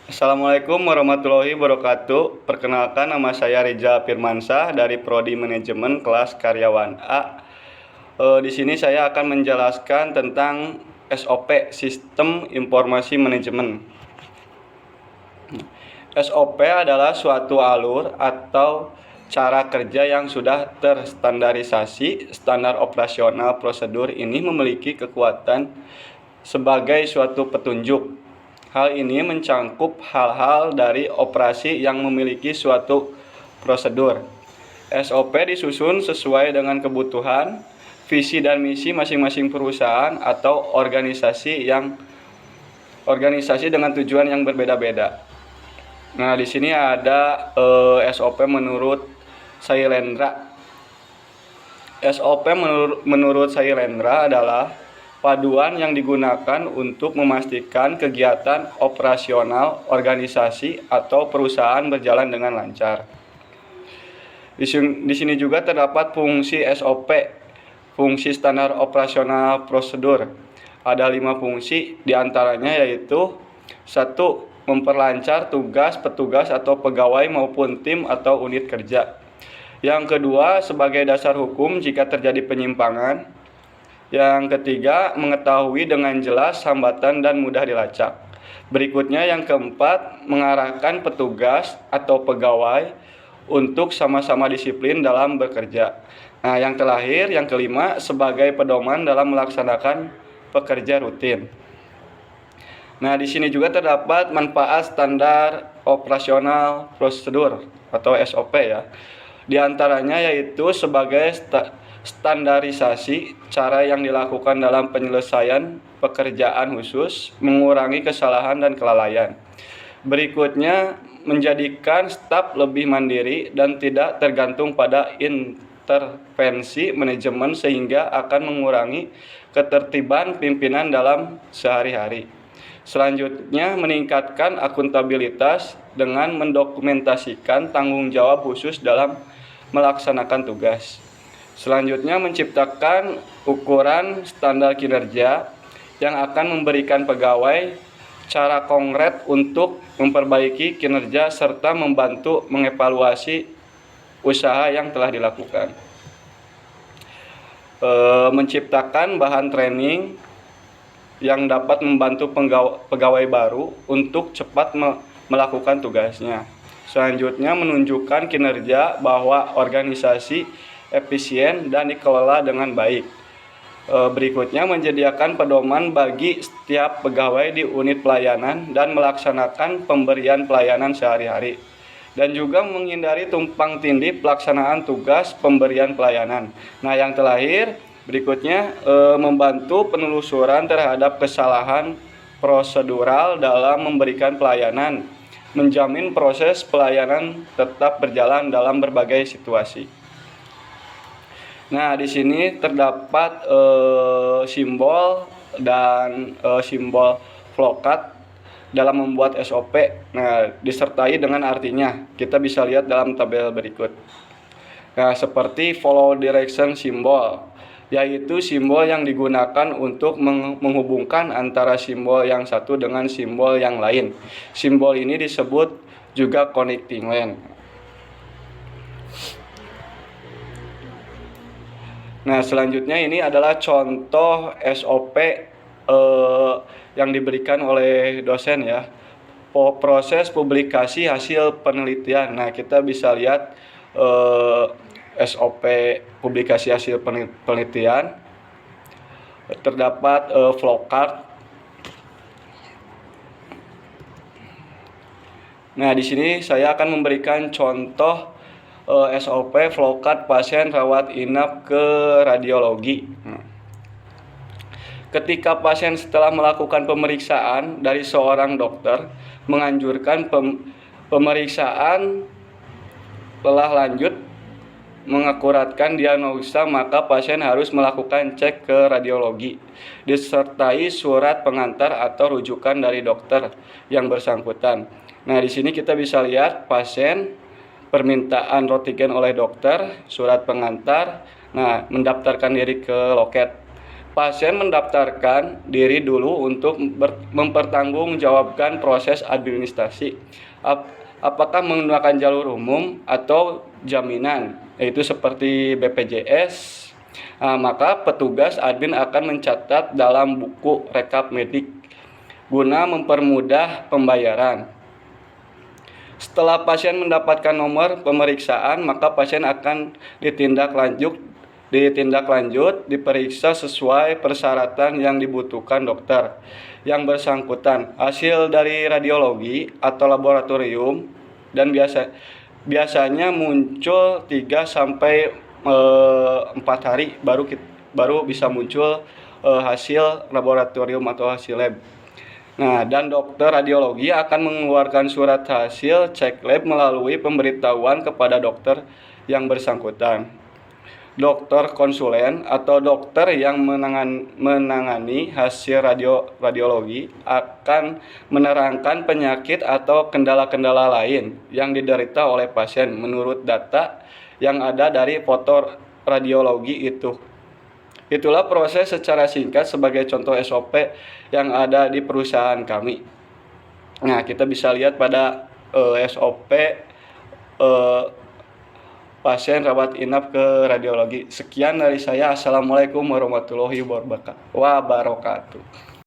Assalamualaikum warahmatullahi wabarakatuh. Perkenalkan, nama saya Rizal Firmansyah dari Prodi Manajemen kelas karyawan A. Di sini saya akan menjelaskan tentang SOP, Sistem Informasi Manajemen. SOP adalah suatu alur atau cara kerja yang sudah terstandarisasi. Standar operasional prosedur ini memiliki kekuatan sebagai suatu petunjuk. Hal ini mencangkup hal-hal dari operasi yang memiliki suatu prosedur. SOP disusun sesuai dengan kebutuhan, visi dan misi masing-masing perusahaan atau organisasi dengan tujuan yang berbeda-beda. Nah, di sini ada SOP menurut Sailendra. SOP menurut Sailendra adalah paduan yang digunakan untuk memastikan kegiatan operasional organisasi atau perusahaan berjalan dengan lancar. Di sini juga terdapat fungsi SOP, fungsi standar operasional prosedur. Ada 5 fungsi, diantaranya yaitu 1. Memperlancar tugas petugas atau pegawai maupun tim atau unit kerja. Yang kedua, sebagai dasar hukum jika terjadi penyimpangan. Yang ketiga, mengetahui dengan jelas hambatan dan mudah dilacak. Berikutnya yang keempat, mengarahkan petugas atau pegawai untuk sama-sama disiplin dalam bekerja. Nah, yang terakhir, yang kelima, sebagai pedoman dalam melaksanakan pekerja rutin. Nah, di sini juga terdapat manfaat standar operasional prosedur atau SOP ya. Di antaranya yaitu sebagai standarisasi cara yang dilakukan dalam penyelesaian pekerjaan khusus, mengurangi kesalahan dan kelalaian. Berikutnya, menjadikan staf lebih mandiri dan tidak tergantung pada intervensi manajemen sehingga akan mengurangi ketertiban pimpinan dalam sehari-hari. Selanjutnya, meningkatkan akuntabilitas dengan mendokumentasikan tanggung jawab khusus dalam melaksanakan tugas. Selanjutnya, menciptakan ukuran standar kinerja yang akan memberikan pegawai cara konkret untuk memperbaiki kinerja serta membantu mengevaluasi usaha yang telah dilakukan. Menciptakan bahan training yang dapat membantu pegawai baru untuk cepat melakukan tugasnya. Selanjutnya, menunjukkan kinerja bahwa organisasi efisien dan dikelola dengan baik. Berikutnya, menyediakan pedoman bagi setiap pegawai di unit pelayanan dan melaksanakan pemberian pelayanan sehari-hari. Dan juga menghindari tumpang tindih pelaksanaan tugas pemberian pelayanan. Nah, yang terakhir, berikutnya, membantu penelusuran terhadap kesalahan prosedural dalam memberikan pelayanan, menjamin proses pelayanan tetap berjalan dalam berbagai situasi. Nah, di sini terdapat simbol dan simbol flowchart dalam membuat SOP. Nah, disertai dengan artinya. Kita bisa lihat dalam tabel berikut. Nah, seperti follow direction symbol, yaitu simbol yang digunakan untuk menghubungkan antara simbol yang satu dengan simbol yang lain. Simbol ini disebut juga connecting line. Nah, selanjutnya ini adalah contoh SOP yang diberikan oleh dosen ya. Proses publikasi hasil penelitian. Nah, kita bisa lihat SOP publikasi hasil penelitian. Terdapat flowchart. Nah, di sini saya akan memberikan contoh SOP flowchart pasien rawat inap ke radiologi. Ketika pasien setelah melakukan pemeriksaan dari seorang dokter menganjurkan pemeriksaan telah lanjut mengakuratkan diagnosa, maka pasien harus melakukan cek ke radiologi disertai surat pengantar atau rujukan dari dokter yang bersangkutan. Nah, di sini kita bisa lihat pasien, permintaan rotigen oleh dokter, surat pengantar, nah, mendaftarkan diri ke loket. Pasien mendaftarkan diri dulu untuk mempertanggungjawabkan proses administrasi. Apakah menggunakan jalur umum atau jaminan, yaitu seperti BPJS. Maka petugas admin akan mencatat dalam buku rekap medik guna mempermudah pembayaran. Setelah pasien mendapatkan nomor pemeriksaan, maka pasien akan ditindaklanjut diperiksa sesuai persyaratan yang dibutuhkan dokter yang bersangkutan, hasil dari radiologi atau laboratorium, dan biasanya muncul 3 sampai 4 hari baru bisa muncul hasil laboratorium atau hasil lab. Nah, dan dokter radiologi akan mengeluarkan surat hasil cek lab melalui pemberitahuan kepada dokter yang bersangkutan. Dokter konsulen atau dokter yang menangani hasil radiologi akan menerangkan penyakit atau kendala-kendala lain yang diderita oleh pasien menurut data yang ada dari foto radiologi itu. Itulah proses secara singkat sebagai contoh SOP yang ada di perusahaan kami. Nah, kita bisa lihat pada SOP pasien rawat inap ke radiologi. Sekian dari saya. Assalamualaikum warahmatullahi wabarakatuh.